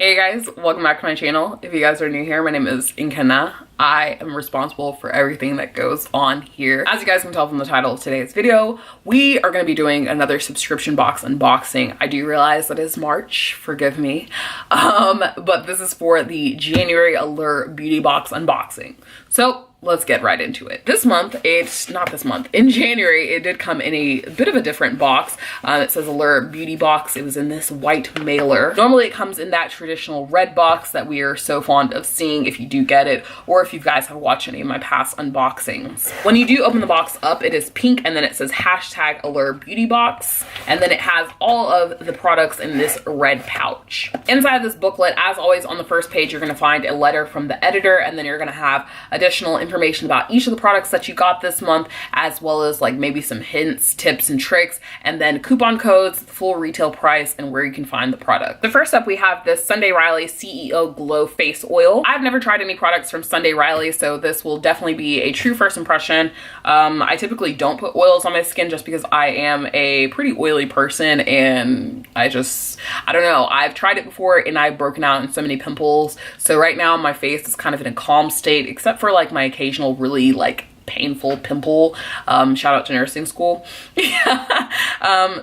Hey guys, welcome back to my channel. If you guys are new here, my name is Nkenna. I am responsible for everything that goes on here. As you guys can tell from the title of today's video, we are going to be doing another subscription box unboxing. I do realize that it's March, forgive me, but this is for the January Allure beauty box unboxing. So let's get right into it. This month, in January, it did come in a bit of a different box. It says Allure Beauty Box. It was in this white mailer. Normally it comes in that traditional red box that we are so fond of seeing if you do get it, or if you guys have watched any of my past unboxings. When you do open the box up, it is pink and then it says hashtag Allure Beauty Box. And then it has all of the products in this red pouch. Inside of this booklet, as always, on the first page, you're gonna find a letter from the editor, and then you're gonna have additional information about each of the products that you got this month, as well as like maybe some hints, tips, and tricks, and then coupon codes, the full retail price, and where you can find the product. The first up, we have this Sunday Riley C.E.O. Glow Face Oil. I've never tried any products from Sunday Riley, so this will definitely be a true first impression. I typically don't put oils on my skin just because I am a pretty oily person, and I don't know. I've tried it before and I've broken out in so many pimples. So right now my face is kind of in a calm state, except for like my occasional really like painful pimple. Shout out to nursing school.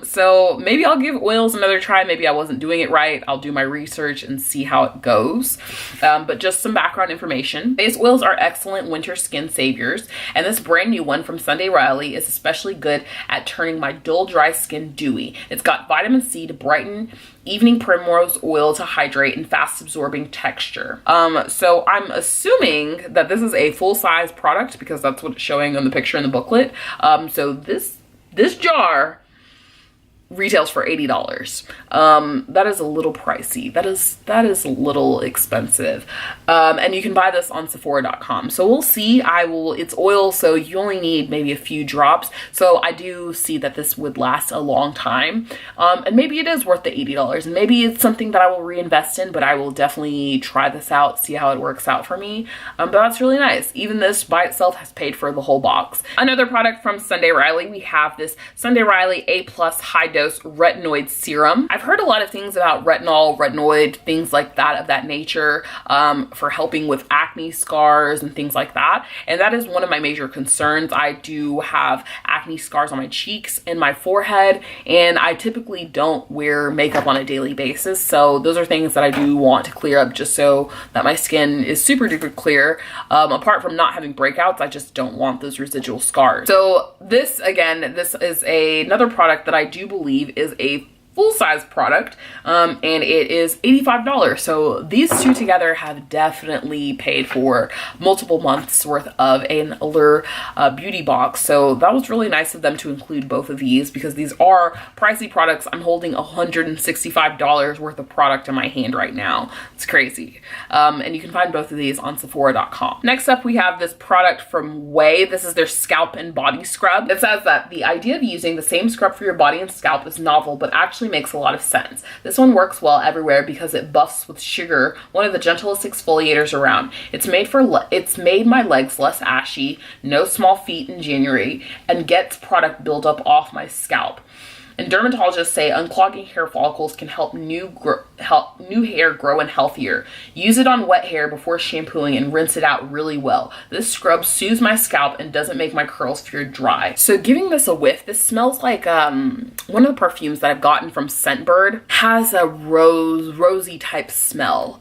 So maybe I'll give oils another try. Maybe I wasn't doing it right. I'll do my research and see how it goes. But just some background information. Face oils are excellent winter skin saviors, and this brand new one from Sunday Riley is especially good at turning my dull, dry skin dewy. It's got vitamin C to brighten, evening primrose oil to hydrate, and fast absorbing texture. So I'm assuming that this is a full-size product because that's what it's showing on the picture in the booklet. So this jar retails for $80. That is a little pricey. That is a little expensive. And you can buy this on Sephora.com. So we'll see. It's oil, so you only need maybe a few drops. So I do see that this would last a long time. And maybe it is worth the $80. And maybe it's something that I will reinvest in, but I will definitely try this out, see how it works out for me. But that's really nice. Even this by itself has paid for the whole box. Another product from Sunday Riley, we have this Sunday Riley A+ High Dose Retinoid Serum. I've heard a lot of things about retinol, retinoid, things like that of that nature, for helping with acne scars and things like that. And that is one of my major concerns. I do have acne scars on my cheeks and my forehead, and I typically don't wear makeup on a daily basis. So those are things that I do want to clear up just so that my skin is super duper clear. Apart from not having breakouts, I just don't want those residual scars. So this, again, this is another product that I do believe is a full-size product, and it is $85. So these two together have definitely paid for multiple months worth of an Allure beauty box. So that was really nice of them to include both of these because these are pricey products. I'm holding $165 worth of product in my hand right now. It's crazy. And you can find both of these on Sephora.com. Next up, we have this product from OUAI. This is their scalp and body scrub. It says that the idea of using the same scrub for your body and scalp is novel, but actually makes a lot of sense. This one works well everywhere because it buffs with sugar, one of the gentlest exfoliators around. It's made my legs less ashy, no small feet in January, and gets product buildup off my scalp. And dermatologists say unclogging hair follicles can help new hair grow and healthier. Use it on wet hair before shampooing and rinse it out really well. This scrub soothes my scalp and doesn't make my curls feel dry. So giving this a whiff, this smells like one of the perfumes that I've gotten from SCENTBIRD. Has a rosy type smell.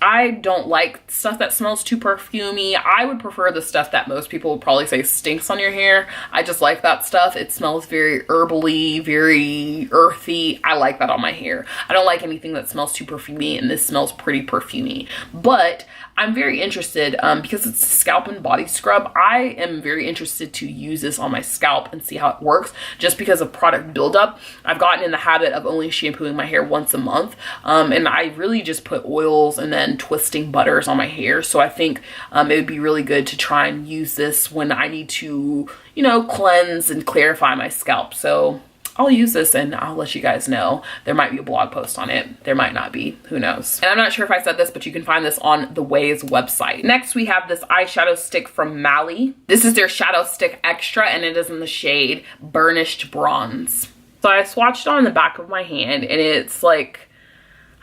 I don't like stuff that smells too perfumey. I would prefer the stuff that most people would probably say stinks on your hair. I just like that stuff. It smells very herbally, very earthy. I like that on my hair. I don't like anything that smells too perfumey, and this smells pretty perfumey. But I'm very interested because it's a scalp and body scrub. I am very interested to use this on my scalp and see how it works just because of product buildup. I've gotten in the habit of only shampooing my hair once a month, and I really just put oils and then twisting butters on my hair. So I think it would be really good to try and use this when I need to, you know, cleanse and clarify my scalp. So I'll use this and I'll let you guys know. There might be a blog post on it. There might not be. Who knows? And I'm not sure if I said this, but you can find this on the OUAI's website. Next, we have this eyeshadow stick from Mally. This is their Shadow Stick Extra, and it is in the shade Burnished Bronze. So I swatched on the back of my hand, and it's like,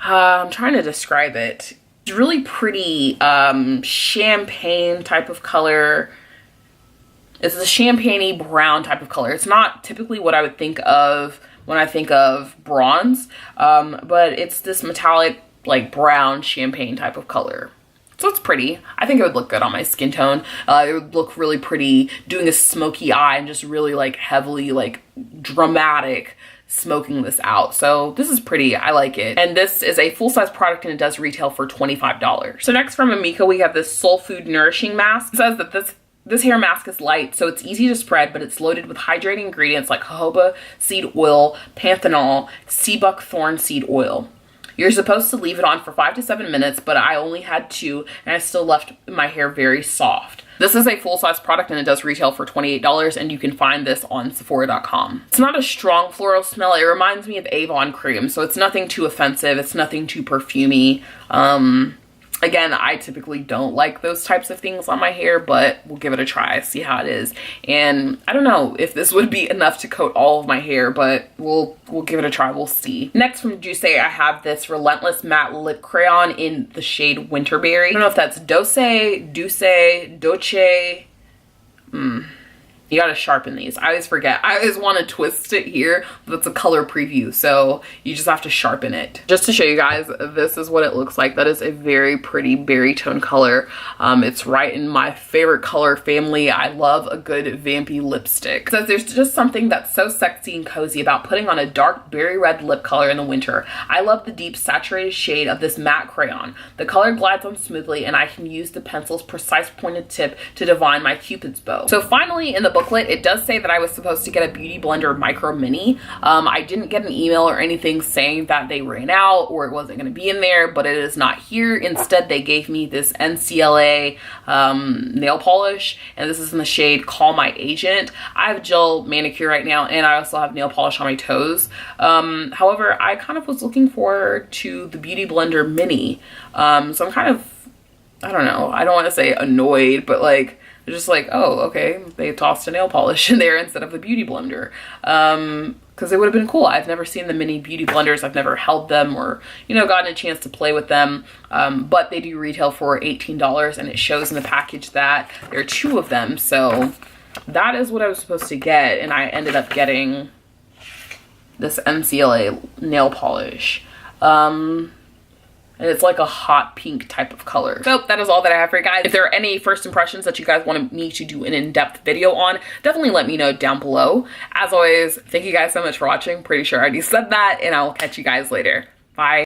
I'm trying to describe it. It's really pretty champagne type of color. It's a champagne-y brown type of color. It's not typically what I would think of when I think of bronze, but it's this metallic, like brown champagne type of color. So it's pretty. I think it would look good on my skin tone. It would look really pretty doing a smoky eye and just really like heavily like dramatic smoking this out. So this is pretty. I like it. And this is a full-size product and it does retail for $25. So next from AMIKA, we have this SOULFOOD Nourishing Mask. It says that this hair mask is light, so it's easy to spread, but it's loaded with hydrating ingredients like jojoba seed oil, panthenol, sea buckthorn seed oil. You're supposed to leave it on for 5 to 7 minutes, but I only had 2 and I still left my hair very soft. This is a full-size product and it does retail for $28 and you can find this on Sephora.com. It's not a strong floral smell. It reminds me of Avon cream, so it's nothing too offensive. It's nothing too perfumey. Again, I typically don't like those types of things on my hair, but we'll give it a try, see how it is. And I don't know if this would be enough to coat all of my hair, but we'll give it a try, we'll see. Next from Doucce, I have this Relentless Matte Lip Crayon in the shade Winterberry. I don't know if that's Doucce. You gotta sharpen these. I always forget. I always want to twist it here, but it's a color preview, so you just have to sharpen it. Just to show you guys, this is what it looks like. That is a very pretty berry tone color. It's right in my favorite color family. I love a good vampy lipstick. So there's just something that's so sexy and cozy about putting on a dark berry red lip color in the winter. I love the deep saturated shade of this matte crayon. The color glides on smoothly and I can use the pencil's precise pointed tip to divine my Cupid's bow. So finally in the booklet, it does say that I was supposed to get a BeautyBlender Micro Mini. I didn't get an email or anything saying that they ran out or it wasn't going to be in there, but it is not here. Instead, they gave me this NCLA nail polish, and this is in the shade Call My Agent. I have gel manicure right now, and I also have nail polish on my toes. However, I kind of was looking forward to the BeautyBlender Mini. So I'm kind of, I don't know, I don't want to say annoyed, but like, just like, oh, okay, they tossed a nail polish in there instead of the BeautyBlender. Because it would have been cool. I've never seen the mini BeautyBlenders. I've never held them or, you know, gotten a chance to play with them. But they do retail for $18 and it shows in the package that there are 2 of them. So that is what I was supposed to get. And I ended up getting this NCLA nail polish. And it's like a hot pink type of color. So that is all that I have for you guys. If there are any first impressions that you guys want me to do an in-depth video on, definitely let me know down below. As always, thank you guys so much for watching. Pretty sure I already said that, and I will catch you guys later. Bye.